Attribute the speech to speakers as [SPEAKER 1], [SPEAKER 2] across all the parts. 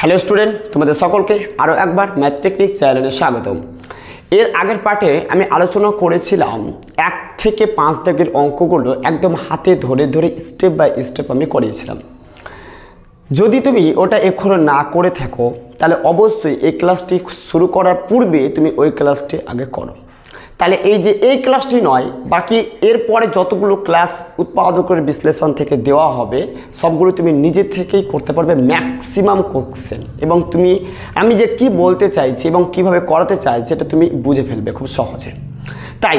[SPEAKER 1] Hello student, তোমাদের সকলকে আরও একবার ম্যাথ টেকনিক চ্যানেলে স্বাগতম। এর আগের পার্টে আমি আলোচনা করেছিলাম 1 থেকে 5 দাগের অঙ্কগুলো একদম হাতে ধরে ধরে স্টেপ বাই স্টেপ আমি করিয়েছিলাম। যদি তুমি ওটা এখনো না করে থাকো তাহলে অবশ্যই এই ক্লাসটি শুরু করার পূর্বে তুমি ওই ক্লাসটি আগে করো। তাহলে এই যে এই ক্লাসটি নয়, বাকি এরপরে যতগুলো ক্লাস উৎপাদকের বিশ্লেষণ থেকে দেওয়া হবে সবগুলো তুমি নিজে থেকেই করতে পারবে ম্যাক্সিমাম কোশ্চেন, এবং তুমি আমি যে কি বলতে চাইছি এবং কিভাবে করাতে চাইছি এটা তুমি বুঝে ফেলবে খুব সহজে। তাই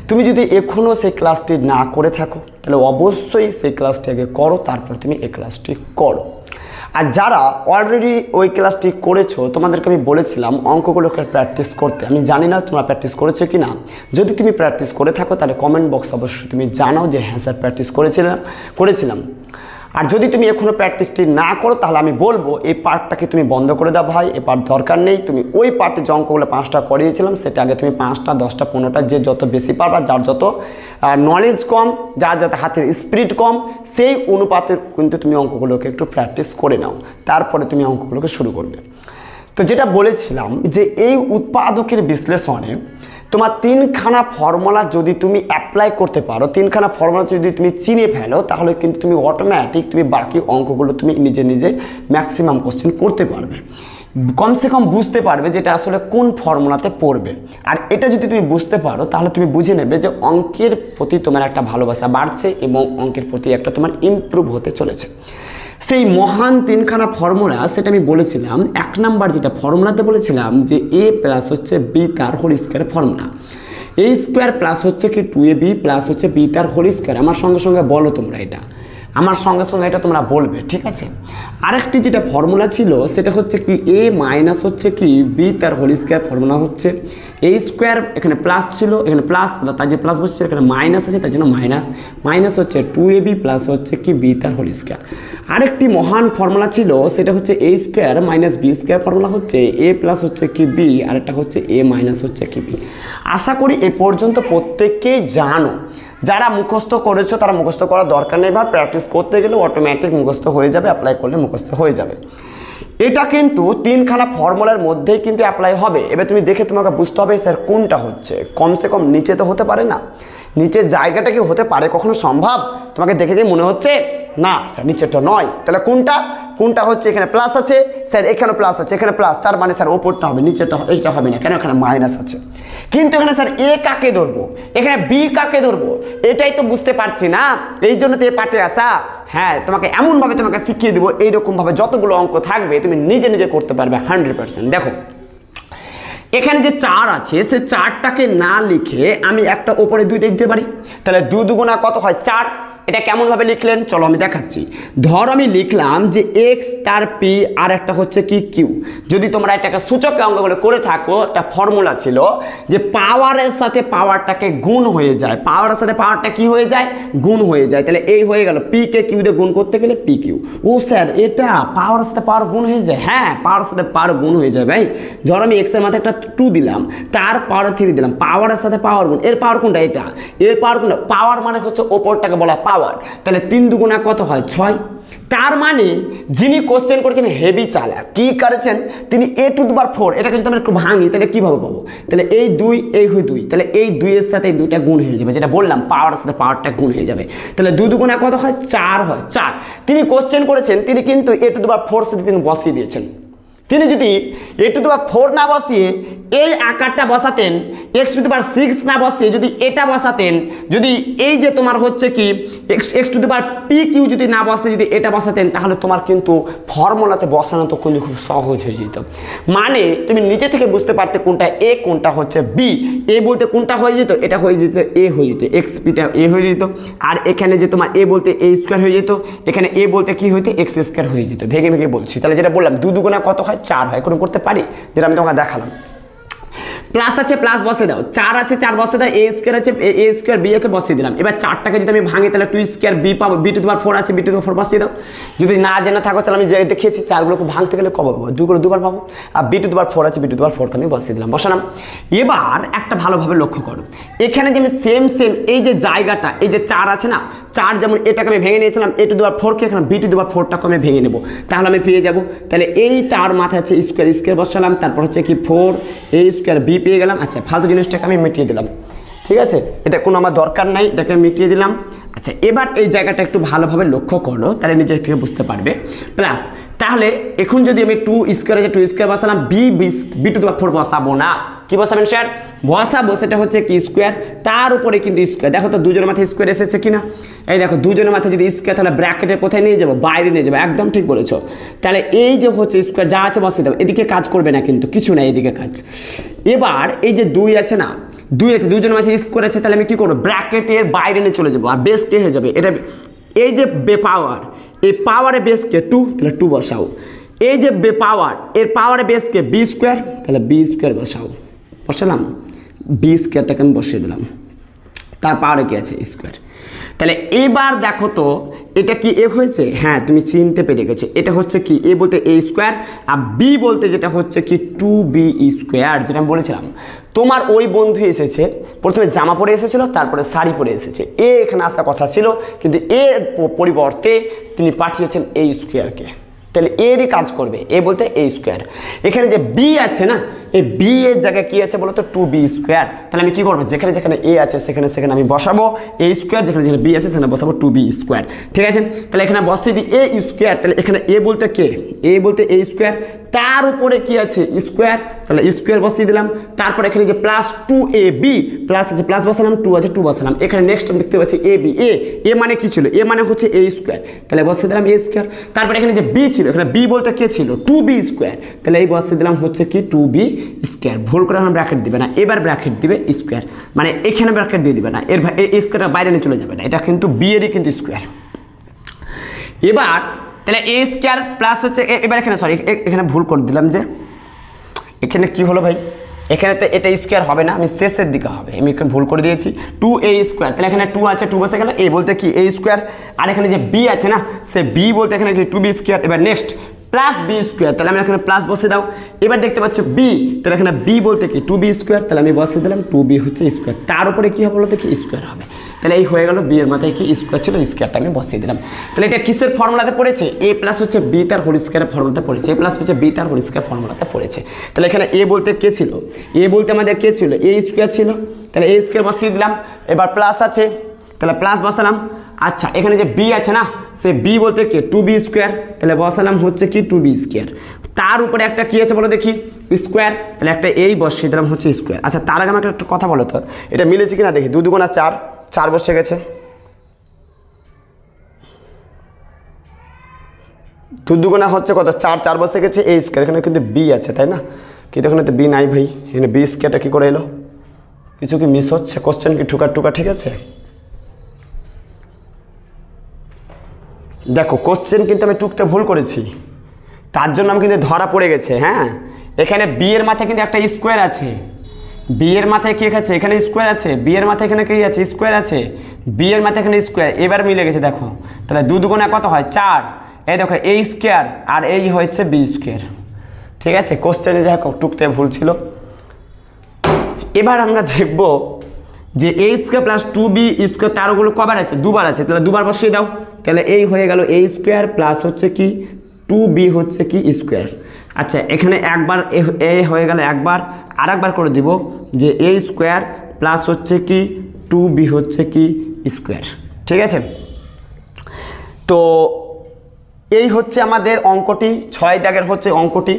[SPEAKER 1] তুমি যদি এখনও সেই ক্লাসটি না করে থাকো তাহলে অবশ্যই সেই ক্লাসটি আগে করো, তারপর তুমি এই ক্লাসটি করো। আর যারা অলরেডি ওই ক্লাসটি করেছো তোমাদেরকে আমি বলেছিলাম অঙ্কগুলোকে প্র্যাকটিস করতে। আমি জানি না তোমরা প্র্যাকটিস করেছো কি না। যদি তুমি প্র্যাকটিস করে থাকো তাহলে কমেন্ট বক্স অবশ্যই তুমি জানাও যে হ্যাঁ স্যার প্র্যাকটিস করেছিলাম। আর যদি তুমি এখনও প্র্যাকটিসটি না করো তাহলে আমি বলবো এই পার্টটাকে তুমি বন্ধ করে দাও ভাই, এই পার্ট দরকার নেই। তুমি ওই পার্টে যে অঙ্কগুলো 5টা করিয়েছিলাম সেটা আগে তুমি 5টা 10টা 15টা যে যত বেশি পারবা, যার যত নলেজ কম, যার যত হাতের স্পিড কম, সেই অনুপাতে কিন্তু তুমি অঙ্কগুলোকে একটু প্র্যাকটিস করে নাও, তারপরে তুমি অঙ্কগুলোকে শুরু করবে। তো যেটা বলেছিলাম যে এই উৎপাদকের বিশ্লেষণে তোমার 3খানা ফর্মুলা যদি তুমি অ্যাপ্লাই করতে পারো, 3খানা ফর্মুলা যদি তুমি চিনে ফেলো তাহলে কিন্তু তুমি অটোমেটিক তুমি বাকি অঙ্কগুলো তুমি নিজে নিজে ম্যাক্সিমাম কোশ্চেন করতে পারবে, কমসে কম বুঝতে পারবে যেটা আসলে কোন ফর্মুলাতে পড়বে। আর এটা যদি তুমি বুঝতে পারো তাহলে তুমি বুঝে নেবে যে অঙ্কের প্রতি তোমার একটা ভালোবাসা বাড়ছে এবং অঙ্কের প্রতি একটা তোমার ইমপ্রুভ হতে চলেছে। সেই মহান 3খানা ফর্মুলা সেটা আমি বলেছিলাম। 1 নাম্বার যেটা ফর্মুলাতে বলেছিলাম যে a প্লাস হচ্ছে b তার whole square formula, a square plus হচ্ছে কি 2ab প্লাস হচ্ছে b তার হোল স্কয়ার। আমার সঙ্গে সঙ্গে বলো তোমরা এটা, আমার সঙ্গে সঙ্গে এটা তোমরা বলবে, ঠিক আছে। আরেকটি যেটা ফর্মুলা ছিল সেটা হচ্ছে কি a মাইনাস হচ্ছে কি b তার হোল স্কয়ার ফর্মুলা হচ্ছে a স্কোয়ার, এখানে প্লাস ছিল এখানে প্লাস, তার যে প্লাস বসছে এখানে মাইনাস আছে তার জন্য মাইনাস হচ্ছে 2ab প্লাস হচ্ছে কি b তার হোল স্কয়ার। আরেকটি মহান ফর্মুলা ছিল সেটা হচ্ছে a square minus b square formula হচ্ছে a প্লাস হচ্ছে কি b, আরেকটা হচ্ছে a মাইনাস হচ্ছে কি b। আশা করি এ পর্যন্ত প্রত্যেককেই জানো। যারা মুখস্থ করেছো তারা মুখস্থ করার দরকার নেই, বা প্র্যাকটিস করতে গেলে অটোমেটিক মুখস্থ হয়ে যাবে, অ্যাপ্লাই করলে মুখস্থ হয়ে যাবে। এটা কিন্তু 3খানা ফর্মুলার মধ্যেই কিন্তু অ্যাপ্লাই হবে। এবার তুমি দেখে তোমাকে বুঝতে হবে স্যার কোনটা হচ্ছে, কমসে কম নিচে তো হতে পারে না, নিচের জায়গাটা কি হতে পারে কখনো সম্ভব? তোমাকে দেখে কি মনে হচ্ছে না স্যার নিচেরটা নয়, তাহলে কোনটা হচ্ছে? এখানে প্লাস আছে স্যার, এখানে প্লাস আছে, এখানে প্লাস, তার মানে স্যার ওপরটা হবে, নিচেরটা এইটা হবে না, কেন? এখানে মাইনাস আছে। কিন্তু এখানে স্যার এ কাকে ধরবো, এখানে বি কাকে ধরবো, এটাই তো বুঝতে পারছি না। এই জন্য তো এই পাঠে আসা। হ্যাঁ, তোমাকে এমনভাবে তোমাকে শিখিয়ে দেবো, এইরকমভাবে যতগুলো অঙ্ক থাকবে তুমি নিজে নিজে করতে পারবে 100%। দেখো এখানে যে 4 আছে সে 4টাকে না লিখে আমি একটা ওপরে 2 দিতে পারি, তাহলে 2 দুগুণা কত হয় 4। এটা কেমনভাবে লিখলেন চলো আমি দেখাচ্ছি। ধর আমি লিখলাম যে এক্স তার পি আর একটা হচ্ছে কি কিউ। যদি তোমরা এটাকে সূচক অঙ্কগুলো করে থাকো, একটা ফর্মুলা ছিল যে পাওয়ারের সাথে পাওয়ারটাকে গুণ হয়ে যায়, পাওয়ারের সাথে পাওয়ারটা কি হয়ে যায়? গুণ হয়ে যায়। তাহলে এই হয়ে গেল পি কে কিউ দিয়ে গুণ করতে গেলে পি কিউ। ও স্যার এটা পাওয়ারের সাথে পাওয়ার গুণ হয়ে যায়? হ্যাঁ, পাওয়ারের সাথে পাওয়ার গুণ হয়ে যায় ভাই। ধর আমি এক্সের মাথায় একটা 2 দিলাম, তার পাওয়ার 3 দিলাম, পাওয়ারের সাথে পাওয়ার গুণ। এর পাওয়ার কোনটা? এটা। এর পাওয়ার কোনটা? পাওয়ার মানে হচ্ছে ওপরটাকে বলা পাওয়ার। তাহলে 3 দুগুণা কত হয় 6। তার মানে যিনি কোশ্চেন করেছেন হেভি চালাক, কি করেছেন তিনি a⁴। এটাকে যদি আমরা একটু ভাঙি তাহলে কিভাবে পাবো? তাহলে এই 2 এই হয় 2, তাহলে এই 2 এর সাথে এই 2টা গুণ হয়ে যাবে, যেটা বললাম পাওয়ারের সাথে পাওয়ারটা গুণ হয়ে যাবে। তাহলে 2 দুগুণা কত হয় 4 হয় 4। তিনি কোশ্চেন করেছেন, তিনি কিন্তু a⁴ সাথে তিনি বসিয়ে দিয়েছেন। তিনি যদি a⁴ না বসিয়ে এই আকারটা বসাতেন, x⁶ না বসিয়ে যদি এটা বসাতেন, যদি এই যে তোমার হচ্ছে কি x⁵p যদি না বসে যদি এটা বসাতেন, তাহলে তোমার কিন্তু ফর্মুলাতে বসানো তো কিন্তু খুব সহজ হয়ে যেত। মানে তুমি নিজে থেকে বুঝতে পারতে কোনটা এ কোনটা হচ্ছে বি। এ বলতে কোনটা হয়ে যেত? এটা হয়ে যেত এ হয়ে যেত, xpটা এ হয়ে যেত। আর এখানে যে তোমার এ বলতে a স্কোয়ার হয়ে যেত, এখানে এ বলতে কি হইতো x² হয়ে যেত। ভেঙে ভেঙে বলছি। তাহলে যেটা বললাম 2 দুগুণা কত হয় 4 হয়। কোনো করতে পারি, যেটা আমি তোমাকে দেখালাম। প্লাস আছে প্লাস বসে দাও, 4 আছে 4 বসে দাও, a স্কয়ার আছে a স্কয়ার b আছে বসিয়ে দিলাম। এবার 4টাকে যদি আমি ভাঙি তাহলে 2 স্কয়ার b পাবো, b⁴ আছে b⁴ বসিয়ে দাও। যদি না জেনে থাকো তাহলে আমি যে দেখিয়েছি 4গুলোকে ভাঙতে গেলে কবে পাবো? 2 করে 2বার পাবো। আর b⁴ আছে b⁴ আমি বসিয়ে দিলাম, বসালাম। এবার একটা ভালোভাবে লক্ষ্য করো, এখানে যে আমি সেম এই যে জায়গাটা, এই যে 4 আছে না, 4 যেমন এটাকে আমি ভেঙে নিয়েছিলাম a টু দি পাওয়ার 4 কে, এখানে b টু দি পাওয়ার 4টাকে আমি ভেঙে নেব, তাহলে আমি পেয়ে যাব। তাহলে এই তার মাথায় হচ্ছে স্কোয়ার স্কোয়ার বসালাম, তারপর হচ্ছে কি 4a স্কোয়ার b পেয়ে গেলাম। আচ্ছা ফালতু জিনিসটাকে আমি মিটিয়ে দিলাম, ঠিক আছে, এটা কোনো আমার দরকার নাই, এটাকে মিটিয়ে দিলাম। আচ্ছা এবার এই জায়গাটা একটু ভালোভাবে লক্ষ্য করো, তাহলে নিজের থেকে বুঝতে পারবে। প্লাস তাহলে এখন যদি আমি 2 স্কোয়ার আছে 2 স্কোয়ার বসালাম, b টু দি পাওয়ার 4 বসাবো না, কি বসাবেন স্যার? বসাবো, সেটা হচ্ছে কি স্কোয়ার, তার উপরে কিন্তু স্কোয়ার। দেখো তো দুজনের মাথায় স্কোয়ার এসেছে কিনা, এই দেখো দুজনের মাথায় যদি স্কোয়ার, তাহলে ব্র্যাকেটে কোথায় নিয়ে যাবো? বাইরে নিয়ে যাবো, একদম ঠিক বলেছো। তাহলে এই যে হচ্ছে স্কোয়ার যা আছে বসিয়ে দেবো, এদিকে কাজ করবে না কিন্তু, কিছু না এদিকে কাজ। এবার এই যে 2 আছে না, 2 আছে, দুজনের মাঝে স্কোয়ার আছে, তাহলে আমি কি করবো? ব্র্যাকেটের বাইরে নিয়ে চলে যাবো, আর বেস কে হয়ে যাবে এটা, এই যে পাওয়ার, এই পাওয়ারে বেসকে 2, তাহলে 2 বসাও। এই যে পাওয়ার, এর পাওয়ারে বেসকে b স্কোয়ার, তাহলে b স্কোয়ার বসাও, বসালাম, b স্কোয়ারটাকে আমি বসিয়ে দিলাম, তার পাওয়ারে কি আছে? স্কোয়ার। তাহলে এবার দেখো তো এটা কি a হয়েছে? হ্যাঁ তুমি চিনতে পেরে গেছো, এটা হচ্ছে কি a বলতে a স্কোয়ার, আর b বলতে যেটা হচ্ছে কি 2b স্কোয়ার, যেটা আমি বলেছিলাম। তোমার ওই বন্ধু এসেছে, প্রথমে জামা পরে এসেছিল, তারপরে শাড়ি পরে এসেছে, এ এখানে আসার কথা ছিল, কিন্তু এর পরিবর্তে তিনি পাঠিয়েছেন a স্কোয়ারকে, তাহলে এরই কাজ করবে, এ বলতে a স্কোয়ার। এখানে যে b আছে না, এই b এর জায়গায় কি আছে বলো তো? 2b square. তাহলে আমি কি করবো? যেখানে যেখানে a আছে সেখানে সেখানে আমি বসাবো a স্কোয়ার, যেখানে যেখানে b আছে সেখানে বসাবো 2b স্কোয়ার, ঠিক আছে। তাহলে এখানে বসিয়ে দিই a স্কোয়ার, তাহলে এখানে a বলতে কে? a বলতে a স্কোয়ার, তার উপরে কি আছে? স্কোয়ার, তাহলে স্কোয়ার বসিয়ে দিলাম। তারপর এখানে যে প্লাস 2ab, প্লাস আছে প্লাস বসালাম, 2 আছে 2 বসালাম। এখানে নেক্সট আমি দেখতে পাচ্ছি ab, a মানে কি ছিল? a মানে হচ্ছে a স্কোয়ার, তাহলে বসিয়ে দিলাম a স্কোয়ার। তারপর এখানে যে b ছিল, এখানে b বলতে কে ছিল? 2b স্কোয়ার, তাহলে এই বসিয়ে দিলাম হচ্ছে কি 2b স্কোয়ার। ভুল করে এখন ব্র্যাকেট দিবে না, এবার ব্র্যাকেট দিবে স্কোয়ার, মানে এখানে ব্র্যাকেট দিয়ে দিবে না, এর স্কোয়ারটা বাইরে নিয়ে চলে যাবে না, এটা কিন্তু b এরই কিন্তু স্কোয়ার। এবার তাহলে a স্কোয়ার প্লাস হচ্ছে, এবার এখানে সরি এখানে ভুল করে দিলাম, যে এখানে কি হলো ভাই? এখানে তো এটা স্কোয়ার হবে না, আমি শেষের দিকে হবে, আমি এখানে ভুল করে দিয়েছি, 2a স্কোয়ার। তাহলে এখানে 2 আছে 2 বসে গেল, a বলতে কি a স্কোয়ার, আর এখানে যে b আছে না, সে b বলতে এখানে কি 2b স্কোয়ার। এবার নেক্সট প্লাস b স্কোয়ার, তাহলে আমি এখানে প্লাস বসে দাও। এবার দেখতে পাচ্ছ b, তাহলে এখানে b বলতে কি 2b স্কোয়ার, তাহলে আমি বসে দিলাম 2b হচ্ছে স্কোয়ার, তার উপরে কি হবে বলতে কি স্কোয়ার হবে। তাহলে এই হয়ে গেল b এর মাথায় কি স্কোয়ার ছিল, স্কোয়ারটা আমি বসিয়ে দিলাম। তাহলে এটা কিসের ফর্মুলাতে পড়েছে? a প্লাস হচ্ছে b তার হোল স্কোয়ারের ফর্মুলাতে পড়েছে, a প্লাস হচ্ছে b তার হোল স্কোয়ার ফর্মুলাতে পড়েছে। তাহলে এখানে a বলতে কে ছিল? a বলতে আমাদের কে ছিল? a স্কোয়ার ছিল, তাহলে a স্কোয়ার বসিয়ে দিলাম। এবার প্লাস আছে, তাহলে প্লাস বসালাম। আচ্ছা এখানে যে b আছে না, সে b বলতে কে 2b স্কোয়ার, তাহলে বসালাম হচ্ছে কি 2b স্কোয়ার। তার উপরে একটা কি আছে বলো দেখি? স্কোয়ার, তাহলে একটা এই বসিয়ে দিলাম হচ্ছে স্কোয়ার। আচ্ছা তার আগে আমাকে একটা কথা বলো তো, এটা মিলেছে কিনা দেখি। 2 2 4, 4 বসে গেছে, 2 2 হচ্ছে কত? 4, 4 বসে গেছে a স্কোয়ার। এখানে কিন্তু b আছে তাই না, কিন্তু এখানে তো b নাই ভাই, এখানে b স্কোয়ারটা কি করে এলো? কিছু কি মিস হচ্ছে? কোশ্চেন কি ঠুকা ঠুকা ঠিক আছে? দেখো কোশ্চেন কিন্তু আমি টুকতে ভুল করেছি, তার জন্য আমি কিন্তু ধরা পড়ে গেছে। হ্যাঁ এখানে b এর মাথায় কিন্তু একটা স্কোয়ার আছে, b এর মাথায় কি আছে? এখানে স্কোয়ার আছে, b এর মাথায় এখানে কি আছে? স্কোয়ার আছে, b এর মাথায় এখানে স্কোয়ার, এবার মিলে গেছে দেখো। তাহলে 2 2 কত হয়? 4, এই দেখো a স্কোয়ার আর এই হচ্ছে b স্কোয়ার, ঠিক আছে। কোশ্চেনে দেখো টুকতে ভুল ছিল। এবার আমরা দেখব যে a square plus 2b square, তার ওগুলো কবার আছে? 2 বার আছে, তাহলে 2 বার বসিয়ে দাও। তাহলে এই হয়ে গেল a স্কোয়ার প্লাস হচ্ছে কি 2b হচ্ছে কি স্কোয়ার। আচ্ছা এখানে একবার a হয়ে গেল একবার, আর একবার করে দিব যে a স্কোয়ার প্লাস হচ্ছে কি 2b হচ্ছে কি স্কোয়ার, ঠিক আছে। তো এই হচ্ছে আমাদের অঙ্কটি, 6 দাগের হচ্ছে অঙ্কটি।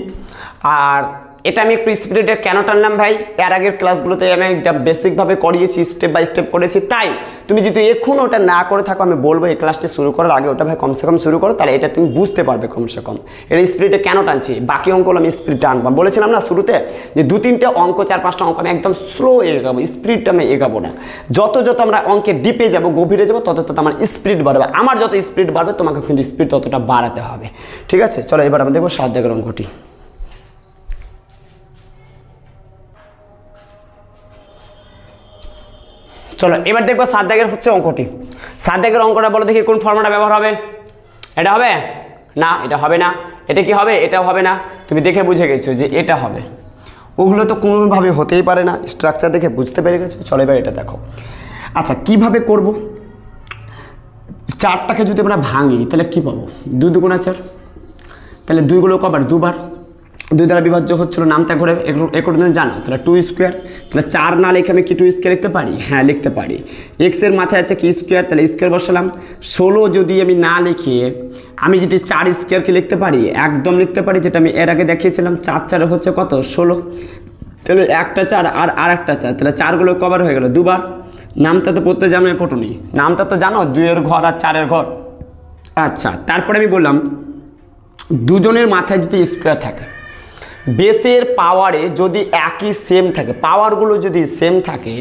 [SPEAKER 1] আর এটা আমি একটু স্পিডে কেন টানলাম ভাই? এর আগের ক্লাসগুলোতে আমি একদম বেসিকভাবে করিয়েছি, স্টেপ বাই স্টেপ করেছি, তাই তুমি যদি এখন ওটা না করে থাকো, আমি বলবো এই ক্লাসটি শুরু করার আগে ওটা ভাই কমসে কম শুরু করো, তাহলে এটা তুমি বুঝতে পারবে কমসে কম। এটা স্পিডে কেন টানছি, বাকি অঙ্কগুলো আমি স্পিড টানবো। বলেছিলাম না শুরুতে যে 2-3টে অঙ্ক 4-5টা অঙ্ক আমি একদম স্লো এগাবো, স্পিডটা আমি এগাবো না। যত যত আমরা অঙ্কের ডিপে যাবো, গভীরে যাবো, তত তত আমার স্পিড বাড়বে। আমার যত স্পিড বাড়বে তোমাকে কিন্তু স্পিড ততটা বাড়াতে হবে, ঠিক আছে। চলো এবার আমরা দেখবো 7 দাগের অঙ্কটি। চলো এবার দেখবো 7 দাগের হচ্ছে অঙ্কটি। 7 দাগের অঙ্কটা বলো দেখি কোন ফর্মুলা ব্যবহার হবে? এটা হবে না, এটা হবে না, এটা কি হবে? এটাও হবে না। তুমি দেখে বুঝে গেছো যে এটা হবে, ওগুলো তো কোনোভাবে হতেই পারে না, স্ট্রাকচার দেখে বুঝতে পেরে গেছো। চলো এবার এটা দেখো। আচ্ছা কিভাবে করব? চারটাকে যদি আমরা ভাঙি তাহলে কী পাবো, 2 দুগুণা 4, তাহলে 2 গুলো কবার, 2বার, 2 দ্বারা বিভাজ্য হচ্ছিল, নামটা ঘরে একটু জানো, তাহলে 2 স্কোয়ার, তাহলে 4 না লিখে আমি কি 2 স্কোয়ার লিখতে পারি? হ্যাঁ লিখতে পারি। এক্সের মাথায় আছে কি স্কোয়ার, তাহলে স্কোয়ার বসালাম। 16 যদি আমি না লিখে আমি যদি 4 স্কোয়ারকে লিখতে পারি, একদম লিখতে পারি, যেটা আমি এর আগে দেখিয়েছিলাম। 4 4 হচ্ছে কত, 16, তাহলে একটা 4 আর একটা 4, তাহলে 4গুলো কভার হয়ে গেল 2বার। নামটা তো পড়তে জানো একটুনি, নামটা তো জানো, 2-এর ঘর আর 4-এর ঘর। আচ্ছা, তারপরে আমি বললাম দুজনের মাথায় যদি স্কোয়ার থাকে, বেসের পাওয়ারে যদি একই সেম থাকে, পাওয়ারগুলো যদি সেম থাকে,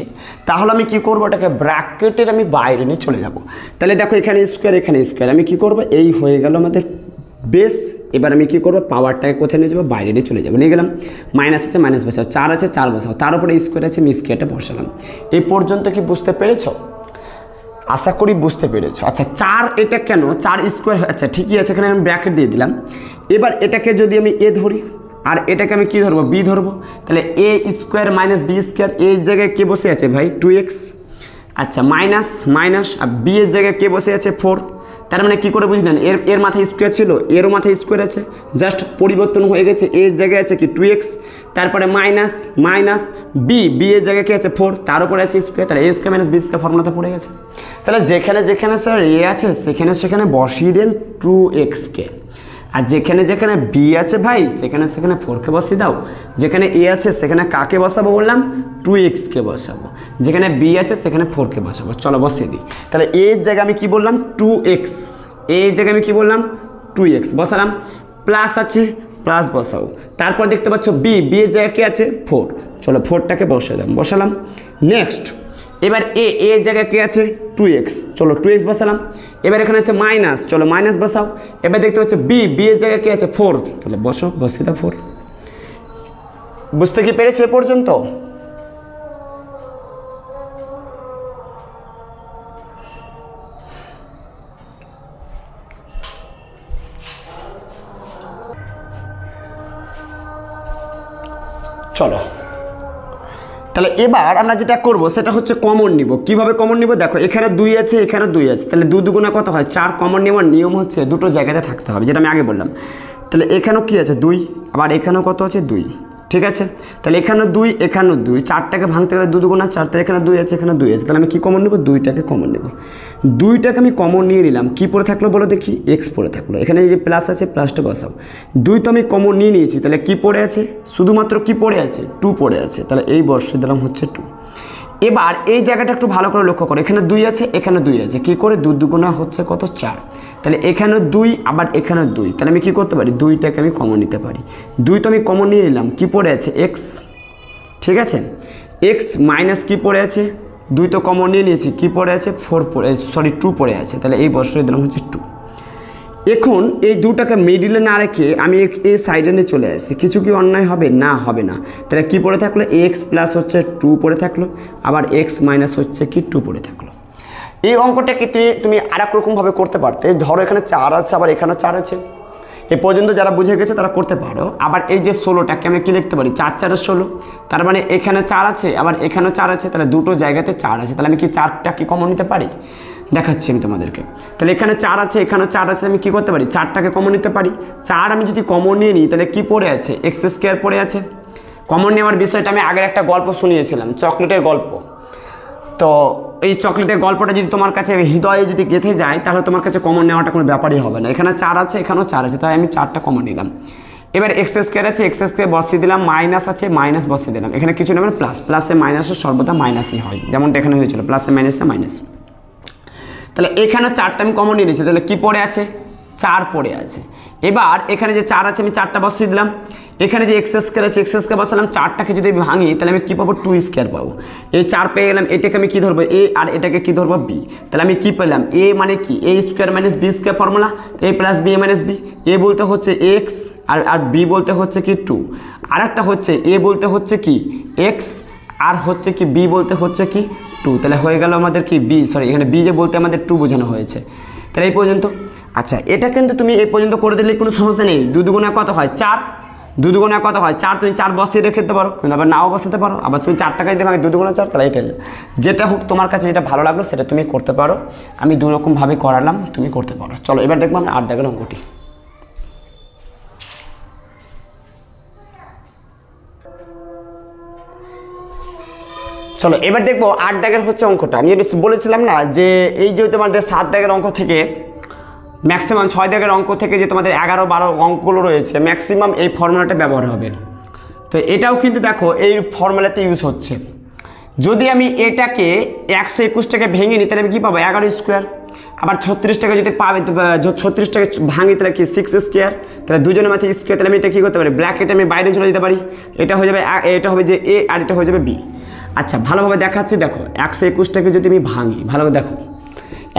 [SPEAKER 1] তাহলে আমি কি করব, এটাকে ব্র্যাকেটের আমি বাইরে নিয়ে চলে যাব। তাহলে দেখো এখানে স্কোয়ার, এখানে স্কোয়ার, আমি কি করব, এই হয়ে গেল আমাদের বেস। এবার আমি কি করব, পাওয়ারটাকে কোথায় নিয়ে যাবো, বাইরে নিয়ে চলে যাবো। নিয়ে গেলাম, মাইনাস আছে মাইনাস বসাও, 4 আছে 4 বসাও, তার উপরে স্কোয়ার আছে, আমি স্কোয়ারটা বসালাম। এই পর্যন্ত কি বুঝতে পেরেছো? আশা করি বুঝতে পেরেছো। আচ্ছা 4 এটা কেন 4 স্কোয়ার, আচ্ছা ঠিকই আছে, এখানে আমি ব্র্যাকেট দিয়ে দিলাম। এবার এটাকে যদি আমি এ ধরি আর এটাকে আমি কি ধরবো, বি ধরবো, তাহলে এ স্কোয়ার মাইনাস বি স্কোয়ার, এই জায়গায় কে বসে আছে ভাই, 2x। আচ্ছা মাইনাস মাইনাস, আর বি এর জায়গায় কে বসে আছে, 4। তার মানে কী করে বুঝলেন, এর মাথায় স্কোয়ার ছিল, এরও মাথায় স্কোয়ার আছে, জাস্ট পরিবর্তন হয়ে গেছে। এর জায়গায় আছে কি 2x, তারপরে মাইনাস মাইনাস বি এর জায়গায় কি আছে 4, তার উপরে আছে স্কোয়ার, তাহলে এ স্কোয়ার মাইনাস বি স্কোয়ার ফর্মুলাতে পড়ে গেছে। তাহলে যেখানে যেখানে স্যার এ আছে সেখানে বসিয়ে দেন 2xকে, আর যেখানে যেখানে বি আছে ভাই সেখানে 4কে বসিয়ে দাও। যেখানে এ আছে সেখানে কাকে বসাবো বললাম, 2xকে বসাবো। যেখানে বি আছে সেখানে 4কে বসাবো। চলো বসিয়ে দিই। তাহলে এর জায়গায় আমি কি বললাম, 2x, এর জায়গায় আমি কি বললাম, 2x বসালাম, প্লাস আছে প্লাস বসাও। তারপর দেখতে পাচ্ছ বি এর জায়গায় কি আছে, 4, চলো 4টাকে বসালাম। নেক্সট এবার এর জায়গায় কি আছে, 2x, চলো 2x বসালাম। এবার এখানে আছে মাইনাস, চলো মাইনাস বসাও। এবার দেখতে পাচ্ছ বি এর জায়গায় কি আছে 4, চলো বসিয়ে দাও 4। বুঝতে কি পেরেছো এ পর্যন্ত? চলো তাহলে এবার আমরা যেটা করব সেটা হচ্ছে কমন নিব। কিভাবে কমন নিব, দেখো এখানে 2 আছে এখানে 2 আছে, তাহলে 2 দুগুণা কত হয়, 4। কমন নেওয়ার নিয়ম হচ্ছে দুটো জায়গাতে থাকতে হবে, যেটা আমি আগে বললাম। তাহলে এখানেও কি আছে 2, আবার এখানেও কত আছে 2, ঠিক আছে। তাহলে এখানেও 2 এখানেও 2, 4টাকে ভাঙতে গেলে 2 দুগুণা 4, তাহলে এখানে 2 আছে এখানে 2 আছে, তাহলে আমি কি কমন নেব, 2টাকে কমন নেব। 2টাকে আমি কমন নিয়ে নিলাম, কি পড়ে থাকলো বলো দেখি, এক্স পড়ে থাকলো। এখানে যে প্লাস আছে প্লাসটা বসাও। 2 তো আমি কমন নিয়ে নিয়েছি, তাহলে কি পড়ে আছে, শুধুমাত্র কি পড়ে আছে, 2 পড়ে আছে, তাহলে এই বর্ষে দিলাম হচ্ছে 2। এবার এই জায়গাটা একটু ভালো করে লক্ষ্য করো, এখানে 2 আছে এখানে 2 আছে, কি করে 2 দুগুণা হচ্ছে কত, 4। তাহলে এখানেও 2 আবার এখানেও 2, তাহলে আমি কি করতে পারি, 2টাকে আমি কমন নিতে পারি। 2 তো আমি কমন নিয়ে নিলাম, কি পড়ে আছে, এক্স, ঠিক আছে। এক্স মাইনাস কি পড়ে আছে, 2 তো কমন নিয়ে নিয়েছি, কি পড়ে আছে, 2 পড়ে আছে, তাহলে এই বর্ষে দিলাম হচ্ছে 2। এখন এই 2টাকে মিডিলে না রেখে আমি এই সাইডে নিয়ে চলে আসছি, কিছু কি অন্যায় হবে না, হবে না। তাহলে কি পড়ে থাকলো, এক্স প্লাস হচ্ছে 2 পড়ে থাকলো, আবার এক্স মাইনাস হচ্ছে কি 2 পড়ে থাকলো। এই অঙ্কটাকে তুমি আর এক রকমভাবে করতে পারতে, ধরো এখানে 4 আছে আবার এখানেও 4 আছে, এ পর্যন্ত যারা বুঝে গেছে তারা করতে পারো। আবার এই যে 16টাকে আমি কি লিখতে পারি, 4 4 16, তার মানে এখানে 4 আছে আবার এখানেও 4 আছে, তাহলে দুটো জায়গাতে 4 আছে, তাহলে আমি কি 4টা কি কমন নিতে পারি, দেখাচ্ছি আমি তোমাদেরকে। তাহলে এখানে 4 আছে এখানেও 4 আছে, আমি কি করতে পারি, 4টাকে কমন নিতে পারি। 4 আমি যদি কমন নিয়ে নিই তাহলে কি পড়ে আছে, এক্স স্কোয়ার পড়ে আছে। কমন নেওয়ার বিষয়টা আমি আগের একটা গল্প শুনিয়েছিলাম, চকলেটের গল্প। তো এই চকলেটের গল্পটা যদি তোমার কাছে হৃদয়ে যদি গেঁথে যায় তাহলে তোমার কাছে কমন নেওয়াটা কোনো ব্যাপারই হবে না। এখানে 4 আছে এখানেও 4 আছে, তাই আমি 4টা কমন নিলাম। এবার এক্স স্কোয়ার আছে এক্স স্কোয়ার বসিয়ে দিলাম, মাইনাস আছে মাইনাস বসিয়ে দিলাম। এখানে কিছু নেবেন প্লাস, প্লাসে মাইনাসের সর্বদা মাইনাসই হয়, যেমনটা এখানে হয়েছিল, প্লাসে মাইনাসে মাইনাস। তাহলে এখানেও 4টা আমি কমন নিয়ে নিয়েছি, তাহলে কি পড়ে আছে, 4 পড়ে আছে। এবার এখানে যে 4 আছে আমি 4টা বসিয়ে দিলাম। এখানে যে এক্স স্কোয়ার আছে এক্স স্কোয়ার বসালাম, 4টাকে যদি ভাঙি তাহলে আমি কী পাবো, 2 স্কোয়ার পাবো। এই 4 পেয়ে গেলাম, এটাকে আমি কী ধরবো, এ, আর এটাকে কী ধরবো, বি। তাহলে আমি কী পেলাম, এ মানে কি, A square minus B square formula, A plus B minus B. A বলতে হচ্ছে এক্স আর বি বলতে হচ্ছে কি 2, আর একটা হচ্ছে এ বলতে হচ্ছে কি এক্স আর হচ্ছে কি বি বলতে হচ্ছে কি 2। তাহলে হয়ে গেল আমাদের কি বি, সরি এখানে বি যে বলতে আমাদের 2 বোঝানো হয়েছে। তাহলে এই পর্যন্ত। আচ্ছা এটা কিন্তু তুমি এই পর্যন্ত করে দিলে কোনো সমস্যা নেই। 2 দুগুণা কত হয়, 4, 2 দুগুণে কত হয় 4, তুমি 4 বসিয়ে রেখে দিতে পারো, কিন্তু আবার নাও বসাতে পারো, আবার তুমি 4 টাকায় দিয়ে ভাঙে 2 দুগুণে 4, তাহলে এটাই যেটা হোক তোমার কাছে যেটা ভালো লাগলো সেটা তুমি করতে পারো। আমি 2 রকমভাবে করালাম, তুমি করতে পারো। চলো এবার দেখবো আমরা 8 দাগের অঙ্কটি। চলো এবার দেখবো 8 দাগের হচ্ছে অঙ্কটা। আমি বলেছিলাম না যে এই যে তোমাদের 7 দাগের অঙ্ক থেকে ম্যাক্সিমাম 6 দাগের অঙ্ক থেকে যে তোমাদের 11, 12 অঙ্কগুলো রয়েছে ম্যাক্সিমাম এই ফর্মুলাটা ব্যবহার হবে। তো এটাও কিন্তু দেখো এই ফর্মুলাতে ইউজ হচ্ছে। যদি আমি এটাকে 121 টাকা ভেঙে নিই তাহলে আমি কী পাবো 11 স্কোয়ার। আবার 36 টাকা যদি পাবে 36 টাকা ভাঙি তাহলে কি 6 স্কোয়ার, তাহলে দুজনের মাথায় স্কোয়ার, তাহলে আমি এটা কী করতে পারি ব্র্যাকেটে আমি বাইরে চলে যেতে পারি। এটা হয়ে যাবে, এটা হবে যে এ আর এটা হয়ে যাবে বি। আচ্ছা ভালোভাবে দেখাচ্ছি, দেখো 121 টাকা যদি আমি ভাঙি, ভালোভাবে দেখো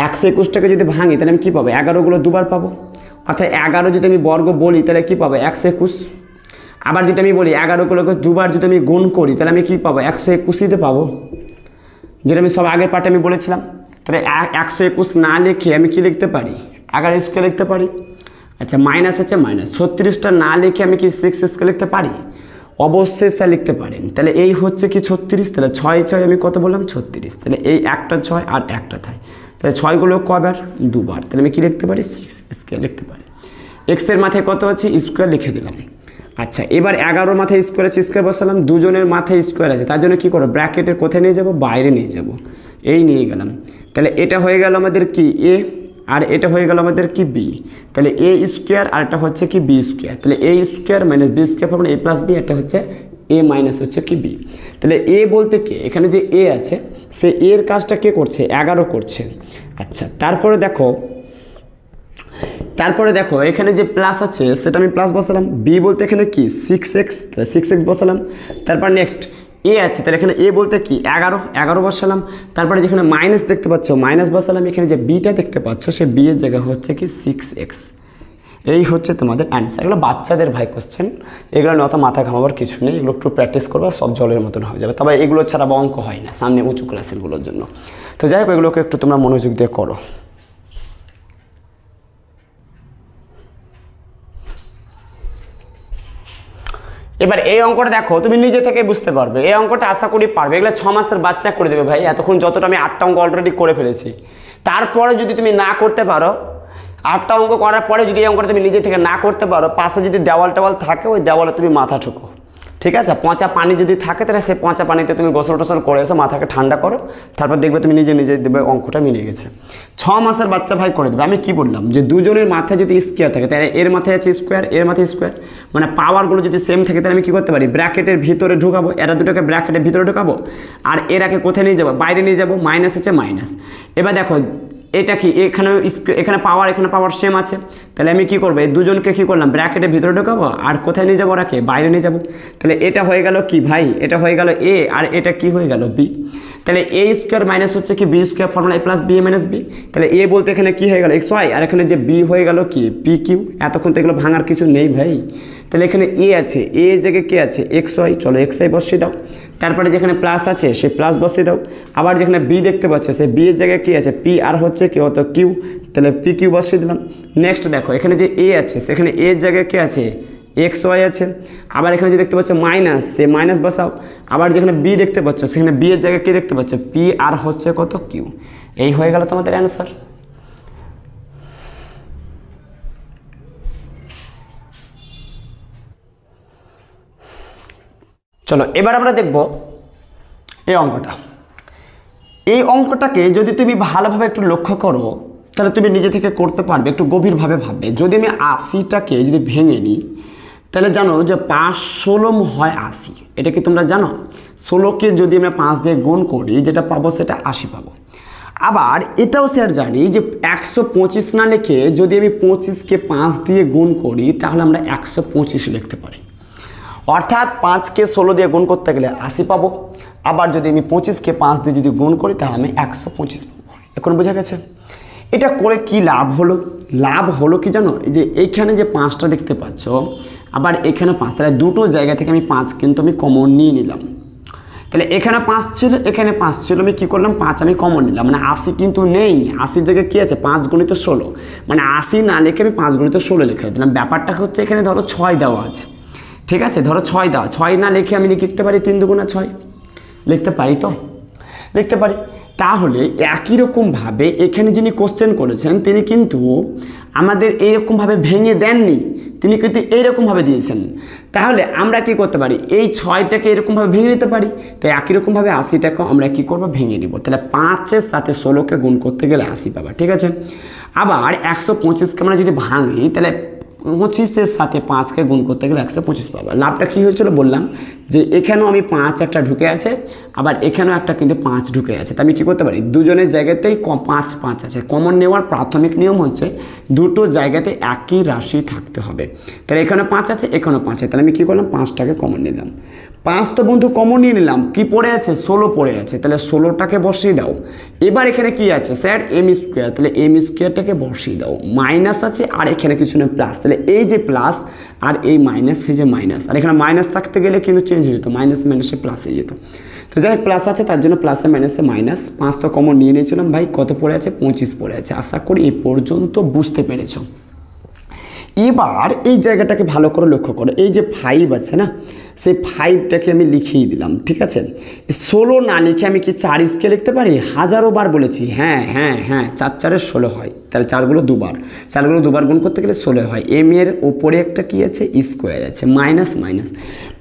[SPEAKER 1] 121 টাকা যদি ভাঙি তাহলে আমি কী পাবো 11গুলো দুবার পাবো, অর্থাৎ 11 যদি আমি বর্গ বলি তাহলে কী পাবো 121। আবার যদি আমি বলি 11গুলোকে দুবার যদি আমি গুণ করি তাহলে আমি কী পাবো 121ই পাবো, যেটা আমি সব আগের পার্টে আমি বলেছিলাম। তাহলে 121 না লিখে আমি কি লিখতে পারি 11 স্কোয়ার লিখতে পারি। আচ্ছা মাইনাস আছে মাইনাস, 36টা না লিখে আমি কি 6 স্কোয়ার লিখতে পারি, অবশ্যই স্যার লিখতে পারেন। তাহলে এই হচ্ছে কি 36, তাহলে 6 6 আমি কত বললাম 36, তাহলে এই একটা 6 আর একটা থাকে, তাহলে 6গুলো কবার 2বার, তাহলে আমি কি লিখতে পারি 6 স্কোয়ার লিখতে পারি। এক্সের মাথায় কত আছে স্কোয়ার লিখে দিলাম। আচ্ছা এবার 11 মাথায় স্কোয়ার আছে স্কোয়ার বসালাম, দুজনের মাথায় স্কোয়ার আছে তার জন্য কী করবো ব্র্যাকেটের কোথায় নিয়ে যাব বাইরে নিয়ে যাব, এই নিয়ে গেলাম। তাহলে এটা হয়ে গেল আমাদের কি এ আর এটা হয়ে গেল আমাদের কি বি, তাহলে এ স্কোয়ার আর এটা হচ্ছে কি বি স্কোয়ার, তাহলে এ স্কোয়ার মাইনাস বি স্কোয়ার পাবো এ প্লাস বি, একটা হচ্ছে এ মাইনাস হচ্ছে কি বি। তাহলে এ বলতে কি এখানে যে এ আছে সে এর কাজটা কে করছে 11 করছে। আচ্ছা তারপরে দেখো এখানে যে প্লাস আছে সেটা আমি প্লাস বসালাম, বি বলতে এখানে কি 6x, তাহলে 6x বসালাম। তারপর নেক্সট এ আছে, তাহলে এখানে এ বলতে কি 11 বসালাম। তারপরে যেখানে মাইনাস দেখতে পাচ্ছ মাইনাস বসালাম, এখানে যে বিটা দেখতে পাচ্ছ সে বি এর জায়গা হচ্ছে কি 6x। এই হচ্ছে তোমাদের অ্যান্সার। এগুলো বাচ্চাদের ভাই কোশ্চেন, এগুলো অত মাথা ঘামাবার কিছু নেই, এগুলো একটু প্র্যাকটিস করবা সব জলের মতন হয়ে যাবে। তবে এগুলো ছাড়া অঙ্ক হয় না সামনে উঁচু ক্লাসেরগুলোর জন্য। তো যাই হোক এগুলোকে একটু তোমরা মনোযোগ দিয়ে করো। এবার এই অঙ্কটা দেখো তুমি নিজে থেকে বুঝতে পারবে, এই অঙ্কটা আশা করি পারবে। এগুলো 6 মাসের বাচ্চা করে দেবে ভাই। এতক্ষণ যতটা আমি 8টা অঙ্ক অলরেডি করে ফেলেছি, তারপরে যদি তুমি না করতে পারো 8টা অঙ্ক করার পরে যদি এই অঙ্কটা তুমি নিজে থেকে না করতে পারো, পাশে যদি দেওয়াল টেওয়াল থাকে ওই দেওয়ালে তুমি মাথা ঠুকো, ঠিক আছে। পচা পানি যদি থাকে তাহলে সেই পচা পানিতে তুমি গোসল টোসল করে এসো, মাথাকে ঠান্ডা করো, তারপর দেখবে তুমি নিজে দেবে অঙ্কটা মিলে গেছে। 6 মাসের বাচ্চা ভাই করে দেবে। আমি কি বললাম যে দুজনের মাথায় যদি স্কোয়ার থাকে তাহলে এর মাথায় আছে স্কোয়ার এর মাথায় স্কোয়ার, মানে পাওয়ারগুলো যদি সেম থাকে তাহলে আমি কী করতে পারি ব্র্যাকেটের ভিতরে ঢুকাবো, এরা দুটোকে ব্র্যাকেটের ভিতরে ঢুকাবো আর এরাকে কোথায় নিয়ে যাবো বাইরে নিয়ে যাবো, মাইনাস আছে মাইনাস। এবার দেখো এটা কি এখানে পাওয়ার সেম আছে, তাহলে আমি কি করবো এই দুজনকে কি করলাম ব্র্যাকেটের ভিতরে ঢোকাবো আর কোথায় নিয়ে যাবো ওরাকে বাইরে নিয়ে যাবো। তাহলে এটা হয়ে গেল কি ভাই, এটা হয়ে গেল এ আর এটা কি হয়ে গেল বি। তাহলে এ স্কোয়ার মাইনাস হচ্ছে কি B square, formula A plus B A minus B. তাহলে এ বলতে এখানে কি হয়ে গেল এক্স ওয়াই, আর এখানে যে বি হয়ে গেল কি পি কিউ। এতক্ষণ তো এগুলো ভাঙার কিছু নেই ভাই। তাহলে এখানে এ আছে, এ জায়গায় কে আছে এক্স ওয়াই, চলো এক্স ওয়াই বসিয়ে দাও। তারপরে যেখানে প্লাস আছে সে প্লাস বসিয়ে দাও। আবার যেখানে বি দেখতে পাচ্ছ সে বি এর জায়গায় কী আছে পি আর হচ্ছে কি অত কিউ, তাহলে পি কিউ বসিয়ে দিলাম। নেক্সট দেখো এখানে যে এ আছে সেখানে এর জায়গায় কে আছে এক্স ওয়াই আছে। আবার এখানে যে দেখতে পাচ্ছ মাইনাস সে মাইনাস বসাও। আবার যেখানে বি দেখতে পাচ্ছ সেখানে বি এর জায়গায় কে দেখতে পাচ্ছ পি আর হচ্ছে কত কিউ। এই হয়ে গেল তোমাদের অ্যান্সার। চলো এবার আমরা দেখব এই অঙ্কটাকে যদি তুমি ভালোভাবে একটু লক্ষ্য করো তাহলে তুমি নিজে থেকে করতে পারবে, একটু গভীরভাবে ভাববে। যদি আমি 80টাকে যদি ভেঙে নিই তাহলে জানো যে 5 16 হয় 80, এটা কি তোমরা জানো? 16কে যদি আমরা 5 দিয়ে গুণ করি যেটা পাবো সেটা 80 পাবো। আবার এটাও স্যার জানি যে 125 না লিখে যদি আমি 25কে 5 দিয়ে গুণ করি তাহলে আমরা 125 লিখতে পারি। অর্থাৎ 5কে 16 দিয়ে গুণ করতে গেলে 80 পাবো, আবার যদি আমি 25কে 5 দিয়ে যদি গুণ করি তাহলে আমি 125 পাবো। এখন বোঝা গেছে? এটা করে কি লাভ হলো? লাভ হলো কি জানো, এই যে এইখানে যে 5টা দেখতে পাচ্ছ আবার এখানে 5, তাহলে দুটো জায়গা থেকে আমি 5 কিন্তু আমি কমন নিয়ে নিলাম। তাহলে এখানে 5 ছিল এখানে 5 ছিল, আমি কী করলাম 5 আমি কমন নিলাম, মানে 80 কিন্তু নেই। 80 জায়গায় কী আছে 5 গুণিত 16, মানে 80 না লিখে আমি 5 গুণিত 16 লিখে দিলাম। ব্যাপারটা হচ্ছে এখানে ধরো 6 দেওয়া আছে, ঠিক আছে, ধরো 6 দাও, 6 না লিখে আমি লিখতে পারি 3 দুগুণা 6, লিখতে পারি তো, লিখতে পারি। তাহলে একই রকমভাবে এখানে যিনি কোশ্চেন করেছেন তিনি কিন্তু আমাদের এইরকমভাবে ভেঙে দেননি, তিনি কিন্তু এইরকমভাবে দিয়েছেন। তাহলে আমরা কি করতে পারি, এই 6টাকে এরকমভাবে ভেঙে নিতে পারি। তাই একই রকমভাবে 80টাকেও আমরা কি করব, ভেঙে নিব। তাহলে 5-এর সাথে 16কে গুণ করতে গেলে 80 পাবা, ঠিক আছে। আবার 125কে আমরা যদি ভাঙি তাহলে 25-এর সাথে 5কে গুণ করতে গেলে 125 পাবা। লাভটা কী হয়েছিল বললাম যে এখানেও আমি 5 একটা ঢুকে আছে, আবার এখানেও একটা কিন্তু 5 ঢুকে আছে। তা আমি কী করতে পারি, দুজনের জায়গাতেই 5 আছে। কমন নেওয়ার প্রাথমিক নিয়ম হচ্ছে দুটো জায়গাতে একই রাশি থাকতে হবে। তাহলে এখানে 5 আছে, এখানেও 5 আছে, তাহলে আমি কী করলাম, 5টাকে কমন নিলাম। 5 তো বন্ধু কমন নিয়ে নিলাম, কি পড়ে আছে, 16 পড়ে আছে, তাহলে 16টাকে বসিয়ে দাও। এবার এখানে কি আছে স্যার, এম স্কোয়ার, তাহলে এম স্কোয়ারটাকে বসিয়ে দাও। মাইনাস আছে আর এখানে কিছু না প্লাস, তাহলে এই যে প্লাস আর এই মাইনাস, এই যে মাইনাস, আর এখানে মাইনাস থাকতে গেলে কিন্তু চেঞ্জ হয়ে যেত, মাইনাস মাইনাসে প্লাস হয়ে যেত। তো যাই হোক প্লাস আছে তার জন্য প্লাসে মাইনাসে মাইনাস। 5 তো কমন নিয়ে নিয়েছিলাম ভাই, কত পড়ে আছে, 25 পড়ে আছে। আশা করি এই পর্যন্ত বুঝতে পেরেছো। এবার এই জায়গাটাকে ভালো করে লক্ষ্য করো, এই যে 5 আছে না, সেই 5টাকে আমি লিখিয়ে দিলাম, ঠিক আছে। 16 না লিখে আমি কি 4 স্কেল লিখতে পারি, হাজারো বার বলেছি, হ্যাঁ হ্যাঁ হ্যাঁ, 4 4 16 হয়, তাহলে 4গুলো দুবার, 4গুলো দুবার গুণ করতে গেলে 16 হয়। এম এর ওপরে একটা কি আছে, স্কোয়ার আছে, মাইনাস মাইনাস।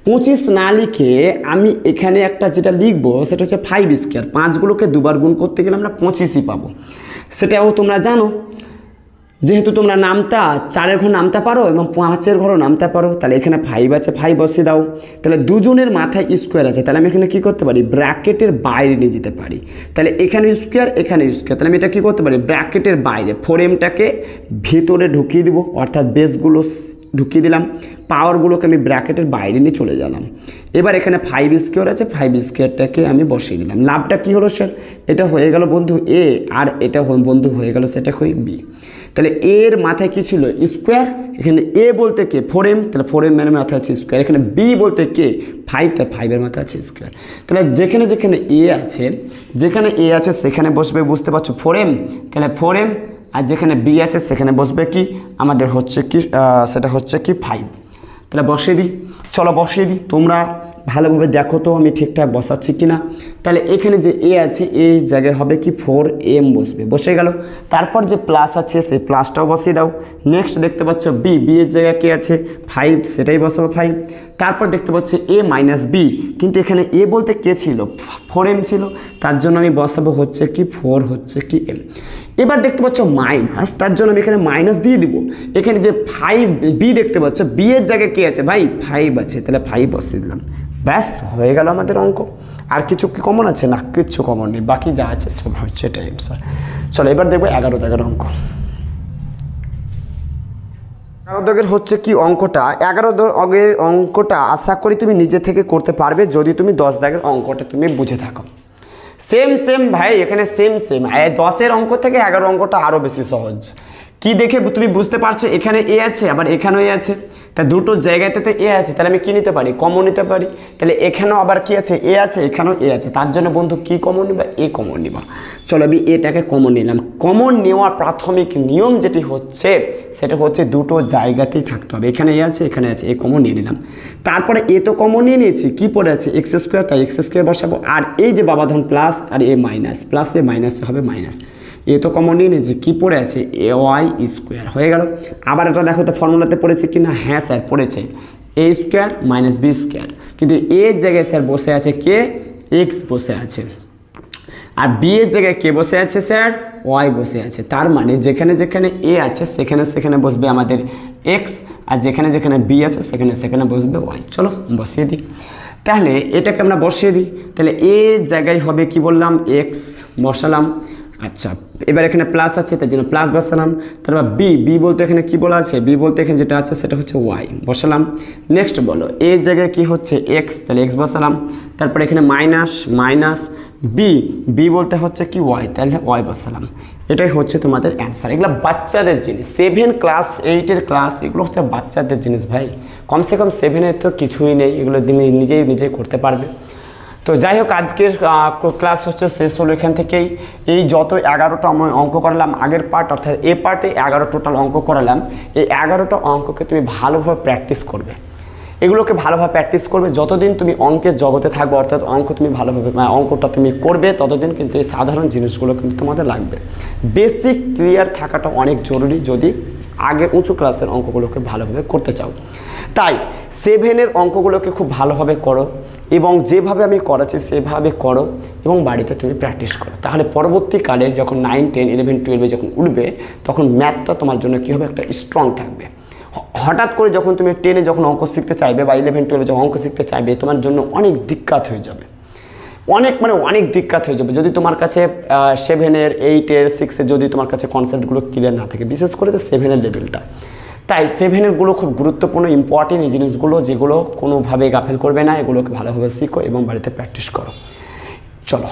[SPEAKER 1] 25 না লিখে আমি এখানে একটা যেটা লিখবো সেটা হচ্ছে 5 স্কোয়ার, 5গুলোকে দুবার গুণ করতে গেলে আমরা 25ই পাবো, সেটাও তোমরা জানো। যেহেতু তোমরা নামতা 4-এর ঘর নামতে পারো এবং 5-এর ঘরও নামতে পারো, তাহলে এখানে 5 আছে, 5 বসিয়ে দাও। তাহলে দুজনের মাথায় স্কোয়ার আছে, তাহলে আমি এখানে কী করতে পারি, ব্র্যাকেটের বাইরে নিয়ে যেতে পারি। তাহলে এখানে স্কোয়ার, এখানে স্কোয়ার, তাহলে আমি এটা কী করতে পারি, ব্র্যাকেটের বাইরে 4mটাকে ভিতরে ঢুকিয়ে দিব, অর্থাৎ বেসগুলো ঢুকিয়ে দিলাম, পাওয়ারগুলোকে আমি ব্র্যাকেটের বাইরে নিয়ে চলে গেলাম। এবার এখানে 5 স্কোয়ার আছে, 5 স্কোয়ারটাকে আমি বসিয়ে দিলাম। লাভটা কী হলো স্যার, এটা হয়ে গেল বন্ধু এ, আর এটা বন্ধু হয়ে গেল সেটা হয়ে বি। তাহলে এর মাথায় কি ছিল, স্কোয়ার, এখানে এ বলতে কে 4m, তাহলে 4m এর মাথায় আছে স্কোয়ার, এখানে বি বলতে কে 5, তাহলে 5-এর মাথায় আছে স্কোয়ার। তাহলে যেখানে যেখানে এ আছে, যেখানে এ আছে সেখানে বসবে, বুঝতে পারছো 4m, তাহলে 4m, আর যেখানে বি আছে সেখানে বসবে কি আমাদের হচ্ছে কি, সেটা হচ্ছে কি 5। তাহলে বসিয়ে দিই, চলো বসিয়ে দিই, তোমরা ভালোভাবে দেখো তো আমি ঠিকঠাক বসাচ্ছি কি না। তাহলে এখানে যে এ আছে এই জায়গায় হবে কি 4m বসবে, বসে গেল। তারপর যে প্লাস আছে সেই প্লাসটাও বসিয়ে দাও। নেক্সট দেখতে পাচ্ছ বি, বি এর জায়গায় কে আছে 5, সেটাই বসাবো 5। তারপর দেখতে পাচ্ছ এ মাইনাস বি, কিন্তু এখানে এ বলতে কে ছিল, 4m ছিল, তার জন্য আমি বসাবো হচ্ছে কি 4 হচ্ছে কি m। এবার দেখতে পাচ্ছ মাইনাস, তার জন্য আমি এখানে মাইনাস দিয়ে দিব। এখানে যে 5 বি দেখতে পাচ্ছ, বি এর জায়গায় কে আছে ভাই 5 আছে, তাহলে 5 বসিয়ে দিলাম, ব্যাস হয়ে গেল আমাদের অঙ্ক। আর কিছু কি কমন আছে না, কিচ্ছু কমন নেই, বাকি যা আছে সব হচ্ছে এটাই অ্যান্সার। চলো এবার দেখবো 11 দাগের অঙ্ক। 11 দাগের হচ্ছে কি অঙ্কটা, 11 দাগের অঙ্কটা আশা করি তুমি নিজে থেকে করতে পারবে যদি তুমি 10 দাগের অঙ্কটা তুমি বুঝে থাকো। সেম সেম ভাই, এখানে সেম সেম, 10-এর অঙ্ক থেকে 11 অঙ্কটা আরও বেশি সহজ। কি দেখে তুমি বুঝতে পারছো, এখানে এ আছে আবার এখানেও এ আছে, তা দুটো জায়গাতে তো এ আছে, তাহলে আমি কি নিতে পারি, কমন নিতে পারি। তাহলে এখানেও আবার কি আছে, এ আছে, এখানেও এ আছে, তার জন্য বন্ধু কি কমন নিবা, এ কমন নিবা। চলো আমি এটাকে কমন নিলাম। কমন নেওয়ার প্রাথমিক নিয়ম যেটি হচ্ছে সেটা হচ্ছে দুটো জায়গাতেই থাকতে হবে, এখানে এ আছে, এখানে আছে, এ কমন নিয়ে নিলাম। তারপরে এ তো কমন নিয়ে নিয়েছি, কি পড়ে আছে এক্স স্কোয়ার, তাই এক্স স্কোয়ার বসাবো। আর এই যে বাবাধন প্লাস আর এ মাইনাস, প্লাস এ মাইনাস হবে মাইনাস। এ তো কমন নিয়ে নিয়েছি, কী পড়ে আছে এ ওয়াই স্কোয়ার, হয়ে গেল। আবার এটা দেখো তো ফর্মুলাতে পড়েছে কি না, হ্যাঁ স্যার পড়েছে, এ স্কোয়ার মাইনাস বি স্কোয়ার, কিন্তু এর জায়গায় স্যার বসে আছে কে, এক্স বসে আছে, আর বি এর জায়গায় কে বসে আছে স্যার, ওয়াই বসে আছে। তার মানে যেখানে যেখানে এ আছে সেখানে সেখানে বসবে আমাদের এক্স, আর যেখানে যেখানে বি আছে সেখানে সেখানে বসবে ওয়াই। চলো বসিয়ে দিই, তাহলে এটাকে আমরা বসিয়ে দিই। তাহলে এ জায়গায় হবে কি বললাম, এক্স বসালাম। আচ্ছা এবার এখানে প্লাস আছে তার জন্য প্লাস বসালাম। তারপর বি, বি বলতে এখানে কি বলা আছে, বি বলতে এখানে যেটা আছে সেটা হচ্ছে ওয়াই বসালাম। নেক্সট বলো এর জায়গায় কি হচ্ছে এক্স, তাহলে এক্স বসালাম। তারপর এখানে মাইনাস মাইনাস বি, বি বলতে হচ্ছে কি ওয়াই, তাহলে ওয়াই বসালাম। এটাই হচ্ছে তোমাদের অ্যান্সার। এগুলো বাচ্চাদের জিনিস, 7 ক্লাস 8-এর ক্লাস, এগুলো হচ্ছে বাচ্চাদের জিনিস ভাই। কমসে কম 7-এর তো কিছুই নেই, এগুলো নিজেই করতে পারবে। তো যাই হোক আজকের ক্লাস হচ্ছে শেষ হলো এখান থেকেই। এই যত 11টা আমি অঙ্ক করালাম আগের পার্ট, অর্থাৎ এ পার্টে 11 টোটাল অঙ্ক করালাম, এই 11টা অঙ্ককে তুমি ভালোভাবে প্র্যাকটিস করবে। এগুলোকে ভালোভাবে প্র্যাকটিস করবে। যতদিন তুমি অঙ্কের জগতে থাকবে, অর্থাৎ অঙ্ক তুমি ভালোভাবে অঙ্কটা তুমি করবে, ততদিন কিন্তু এই সাধারণ জিনিসগুলো কিন্তু তোমাদের লাগবে। বেসিক ক্লিয়ার থাকাটা অনেক জরুরি যদি আগে উঁচু ক্লাসের অঙ্কগুলোকে ভালোভাবে করতে চাও। তাই 7-এর অঙ্কগুলোকে খুব ভালোভাবে করো এবং যেভাবে আমি করাচ্ছি সেভাবে করো এবং বাড়িতে তুমি প্র্যাকটিস করো। তাহলে পরবর্তীকালে যখন 9, 10, 11, 12 যখন উঠবে, তখন ম্যাথটা তোমার জন্য কী হবে, একটা স্ট্রং থাকবে। হঠাৎ করে যখন তুমি 10-এ যখন অঙ্ক শিখতে চাইবে বা 11, 12 যখন অঙ্ক শিখতে চাইবে, তোমার জন্য অনেক দিক্কত হয়ে যাবে, অনেক দিক্কত হয়ে যাবে যদি তোমার কাছে 7-এর, 8-এর, 6-এর যদি তোমার কাছে কনসেপ্টগুলো ক্লিয়ার না থাকে, বিশেষ করে 7-এর লেভেলটা। তাই 7-এরগুলো খুব গুরুত্বপূর্ণ, ইম্পর্টেন্ট এই জিনিসগুলো, যেগুলো কোনোভাবে গাফেল করবে না। এগুলোকে ভালোভাবে শিখো এবং বাড়িতে প্র্যাকটিস করো। চলো।